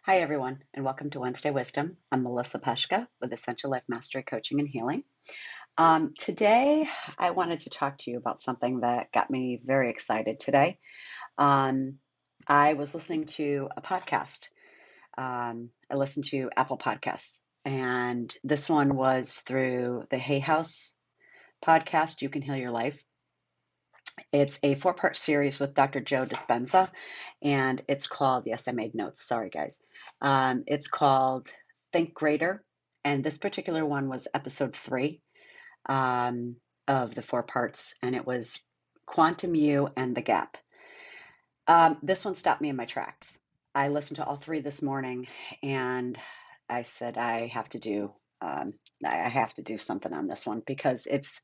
Hi, everyone, and welcome to Wednesday Wisdom. I'm Melissa Peshka with Essential Life Mastery Coaching and Healing. Today, I wanted to talk to you about something that got me very excited today. Um, I was listening to a podcast. I listened to Apple Podcasts, and this one was through the Hay House podcast, You Can Heal Your Life. It's a four-part series with Dr. Joe Dispenza, and it's called, yes, I made notes. Sorry, guys. It's called Think Greater, and this particular one was episode 3 um, of the 4 parts, and it was Quantum You and the Gap. This one stopped me in my tracks. I listened to all 3 this morning, and I said um, I have to do something on this one because it's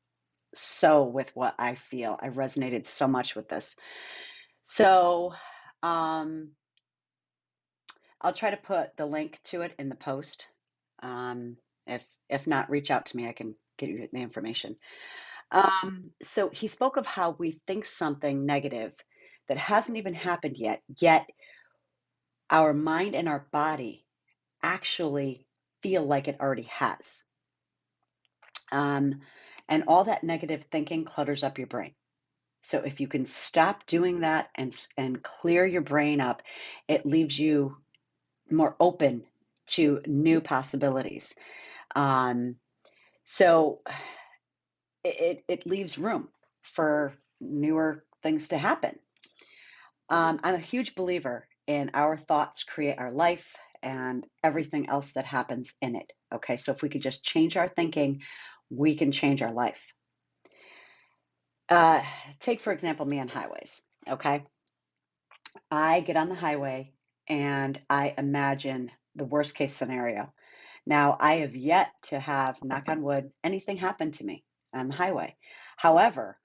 so with what I feel. I resonated so much with this. So um, I'll try to put the link to it in the post. Um, if not, reach out to me. I can get you the information. So he spoke of how we think something negative that hasn't even happened yet our mind and our body actually feel like it already has. Um, and all that negative thinking clutters up your brain. So if you can stop doing that and clear your brain up, it leaves you more open to new possibilities. Um, so it leaves room for newer things to happen. I'm a huge believer in our thoughts create our life and everything else that happens in it. Okay, so if we could just change our thinking, we can change our life. Uh, Take, for example, me on highways. Okay, I get on the highway and I imagine the worst case scenario. Now, I have yet to have, knock on wood, anything happen to me on the highway. However,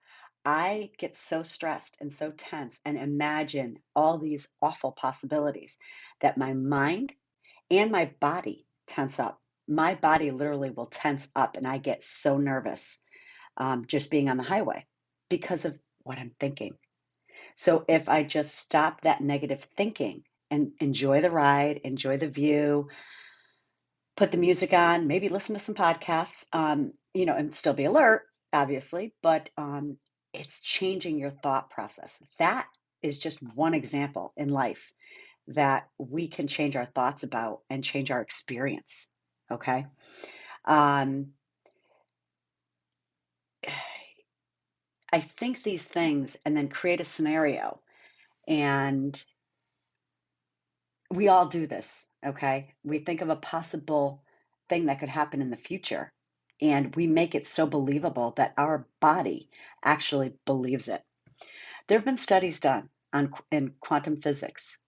I get so stressed and so tense and imagine all these awful possibilities that my mind and my body tense up. My body literally will tense up, and I get so nervous just being on the highway because of what I'm thinking. So if I just stop that negative thinking and enjoy the ride, enjoy the view, put the music on, maybe listen to some podcasts, and still be alert, obviously, but it's changing your thought process. That is just one example in life that we can change our thoughts about and change our experience. Okay. Um, I think these things and then create a scenario, and we all do this. Okay. We think of a possible thing that could happen in the future, and we make it so believable that our body actually believes it. There have been studies done in quantum physics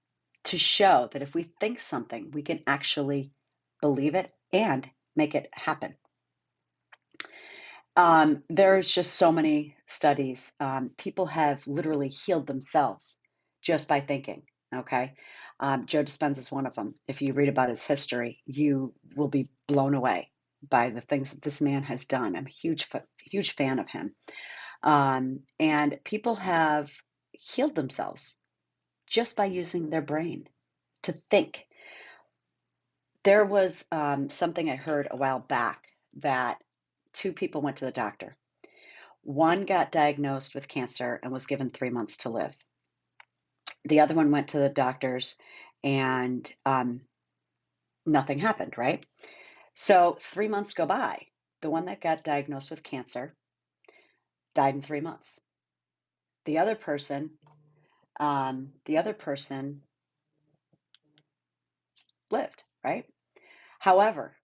to show that if we think something, we can actually believe it and make it happen. There's just so many studies. People have literally healed themselves just by thinking. Okay. Joe Dispenza is one of them. If you read about his history, you will be blown away by the things that this man has done. I'm a huge fan of him. And people have healed themselves just by using their brain to think. There was something I heard a while back that 2 people went to the doctor. One got diagnosed with cancer and was given 3 months to live. The other one went to the doctors and nothing happened, right? So 3 months go by. The one that got diagnosed with cancer died in 3 months. The other person, the other person lived, right? However,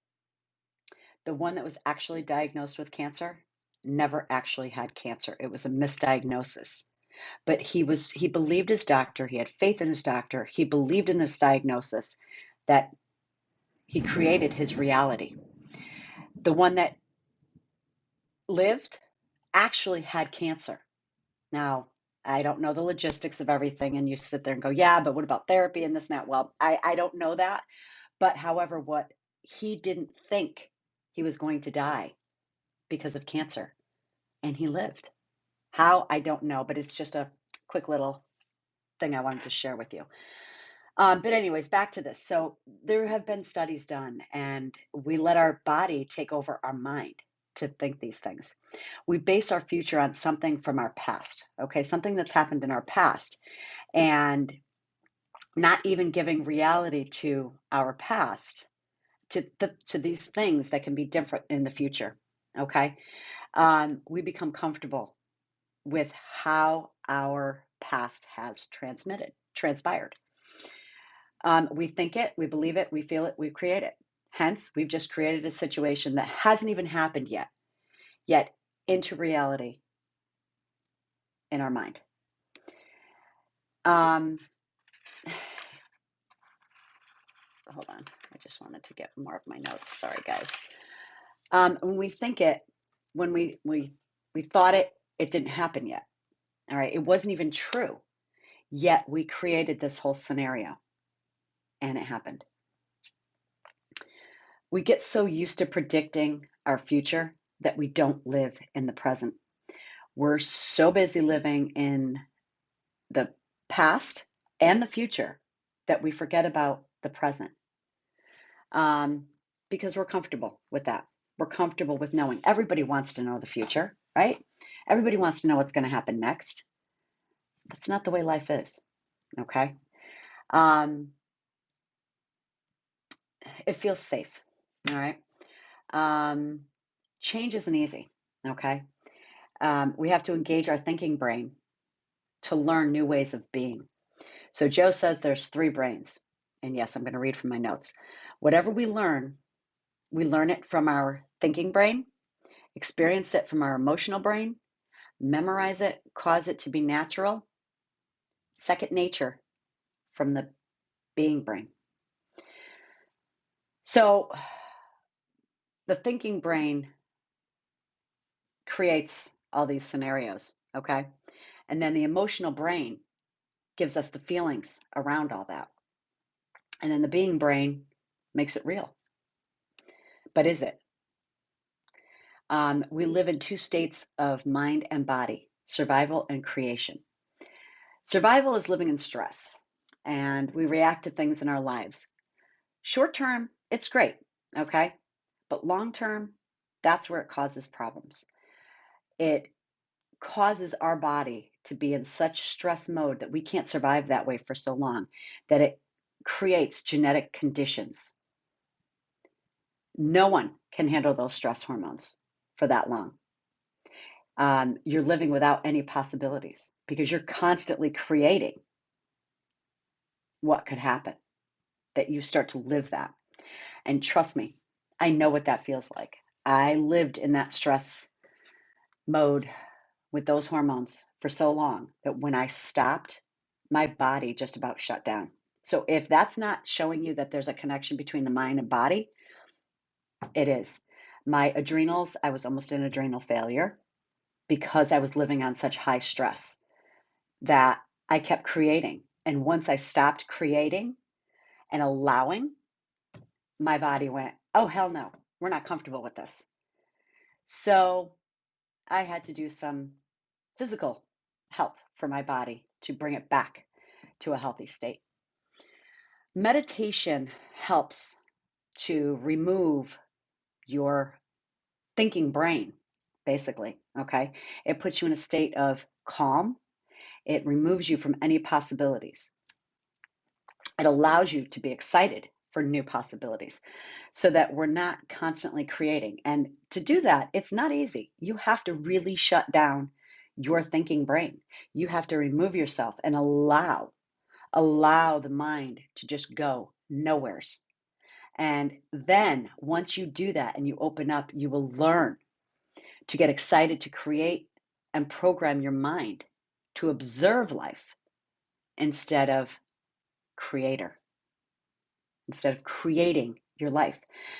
the one that was actually diagnosed with cancer never actually had cancer. It was a misdiagnosis. But he believed his doctor, he had faith in his doctor, he believed in this diagnosis that he created his reality. The one that lived actually had cancer. Now, I don't know the logistics of everything, and you sit there and go, yeah, but what about therapy and this and that? Well, I don't know that. But however, what he didn't think he was going to die because of cancer, and he lived. How? I don't know, but it's just a quick little thing I wanted to share with you. But anyways, back to this. So there have been studies done, and we let our body take over our mind to think these things. We base our future on something from our past, okay? Something that's happened in our past, and not even giving reality to our past, to these things that can be different in the future, okay? We become comfortable with how our past has transpired. We think it, we believe it, we feel it, we create it. Hence, we've just created a situation that hasn't even happened yet into reality in our mind. Um, Hold on, I just wanted to get more of my notes. Sorry, guys. When we think it, when we thought it, it didn't happen yet. All right, it wasn't even true. Yet we created this whole scenario, and it happened. We get so used to predicting our future that we don't live in the present. We're so busy living in the past and the future that we forget about the present, um, because we're comfortable with that. We're comfortable with knowing. Everybody wants to know the future, right? Everybody wants to know what's going to happen next. That's not the way life is, okay? Um, it feels safe, all right? Um, Change isn't easy, okay? We have to engage our thinking brain to learn new ways of being. So Joe says there's three brains. And yes, I'm going to read from my notes. Whatever we learn it from our thinking brain, experience it from our emotional brain, memorize it, cause it to be natural, second nature from the being brain. So the thinking brain creates all these scenarios, okay? And then the emotional brain gives us the feelings around all that. And then the being brain makes it real. But is it? We live in two states of mind and body, survival and creation. Survival is living in stress, and we react to things in our lives. Short term, it's great, okay? But long term, that's where it causes problems. It causes our body to be in such stress mode that we can't survive that way for so long, that it creates genetic conditions. No one can handle those stress hormones for that long. You're living without any possibilities because you're constantly creating what could happen, that you start to live that. And trust me, I know what that feels like. I lived in that stress mode with those hormones for so long that when I stopped, my body just about shut down. So if that's not showing you that there's a connection between the mind and body, it is. My adrenals, I was almost in adrenal failure because I was living on such high stress that I kept creating. And once I stopped creating and allowing, my body went, oh, hell no, we're not comfortable with this. So I had to do some physical help for my body to bring it back to a healthy state. Meditation helps to remove your thinking brain, basically, okay? It puts you in a state of calm. It removes you from any possibilities. It allows you to be excited for new possibilities so that we're not constantly creating. And to do that, it's not easy. You have to really shut down your thinking brain. You have to remove yourself and allow the mind to just go nowheres. And then once you do that and you open up, you will learn to get excited to create and program your mind to observe life instead of creator, instead of creating your life.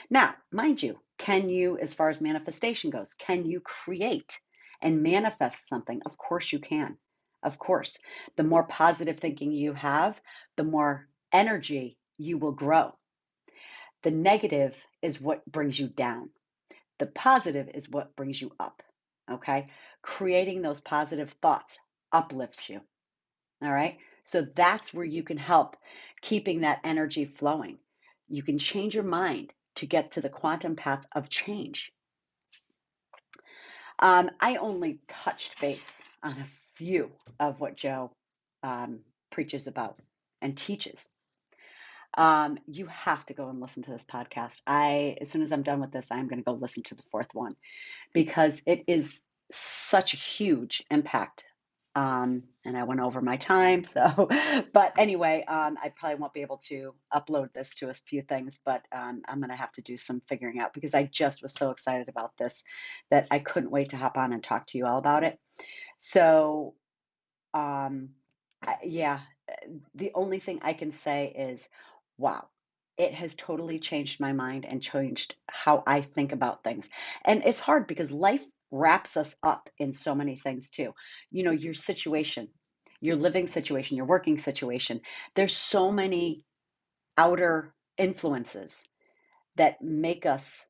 Now, mind you, can you, as far as manifestation goes, can you create and manifest something? Of course you can. Of course. The more positive thinking you have, the more energy you will grow. The negative is what brings you down. The positive is what brings you up. Okay? Creating those positive thoughts uplifts you. All right? So that's where you can help keeping that energy flowing. You can change your mind to get to the quantum path of change. I only touched base on a few of what Joe preaches about and teaches. You have to go and listen to this podcast. As soon as I'm done with this, I'm going to go listen to the fourth one because it is such a huge impact. And I went over my time, so, but anyway, I probably won't be able to upload this to a few things, but I'm going to have to do some figuring out because I just was so excited about this that I couldn't wait to hop on and talk to you all about it. So, um, yeah, the only thing I can say is, wow, it has totally changed my mind and changed how I think about things. And it's hard because life wraps us up in so many things too. You know, your situation, your living situation, your working situation. There's so many outer influences that make us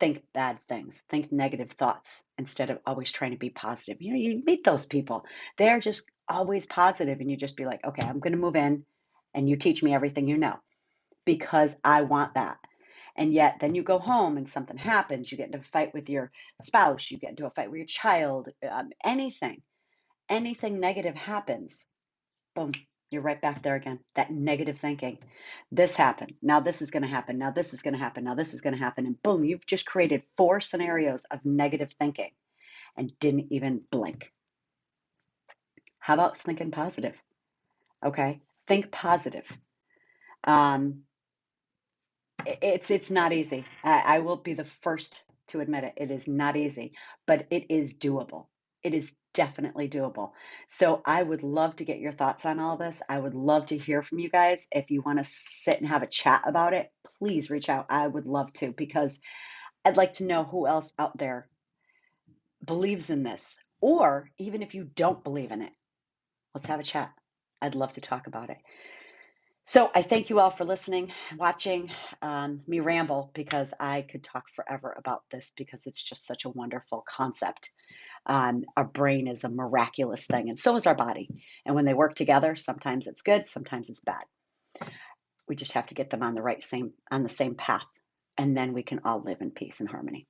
think bad things, think negative thoughts instead of always trying to be positive. You know, you meet those people, they're just always positive, and you just be like, okay, I'm going to move in and you teach me everything you know because I want that. And yet, then you go home and something happens. You get into a fight with your spouse, you get into a fight with your child, anything negative happens, boom, you're right back there again. That negative thinking. This happened. Now this is going to happen. Now this is going to happen. Now this is going to happen. And boom, you've just created 4 scenarios of negative thinking and didn't even blink. How about thinking positive? Okay. Think positive. Um, it's not easy. I will be the first to admit it. It is not easy, but it is doable. It is definitely doable. So I would love to get your thoughts on all this. I would love to hear from you guys. If you want to sit and have a chat about it, please reach out. I would love to because I'd like to know who else out there believes in this. Or even if you don't believe in it, let's have a chat. I'd love to talk about it. So I thank you all for listening, watching me ramble because I could talk forever about this because it's just such a wonderful concept. Our brain is a miraculous thing, and so is our body. And when they work together, sometimes it's good, sometimes it's bad. We just have to get them on the same path, and then we can all live in peace and harmony.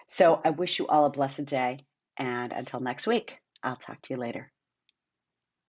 So I wish you all a blessed day, and until next week, I'll talk to you later.